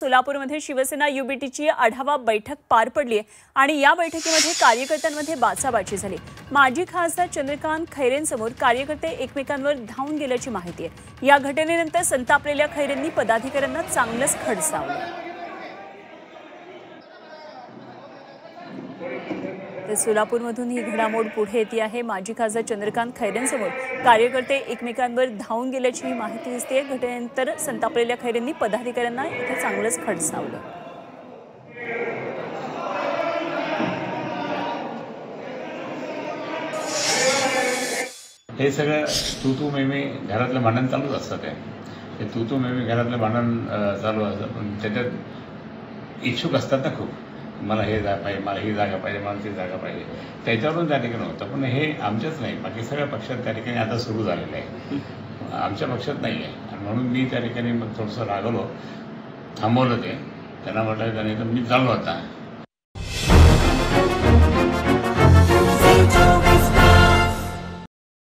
सोलापूरमध्ये शिवसेना युबीटीची आढावा बैठक पार पडली आणि या बैठकीमध्ये कार्यकर्त्यांमध्ये बाचाबाची झाली। माजी खासदार चंद्रकांत खैरेंसमोर कार्यकर्ते एकमेकांवर धावून गेल्याची माहिती आहे। या घटनेनंतर संतापलेल्या खैरेंनी पदाधिकाऱ्यांना चांगलंच खडसावलं। सोलापूरमधून ही घडामोड पुढे येते आहे। माजी खासदार चंद्रकांत खैरेंसमोर कार्यकर्ते एकमेकांवर धावून गेल्याची माहिती दिसते। घटनेनंतर संतापलेल्या खैरेंनी पदाधिकाऱ्यांना इथे चांगलंच खडसावलं। हे सगळं तू मेमी घरातलं भांडण चालूच असतं। ते तू मेमी घरातलं भांडण चालू असतं, पण त्याच्यात इच्छुक असतात ना खूप, मला हे जागा पाहिजे, मला ही जागा पाहिजे, मला ती जागा पाहिजे, त्याच्यावरून त्या ठिकाणी होतं। पण हे आमच्याच नाही, बाकी सगळ्या पक्षात त्या ठिकाणी आता सुरू झालेलं आहे, आमच्या पक्षात नाही आहे। आणि म्हणून मी त्या ठिकाणी मग थोडंसं रागवलो, थांबवलं ते, त्यांना म्हटलं नाही तर मी चाललो आता।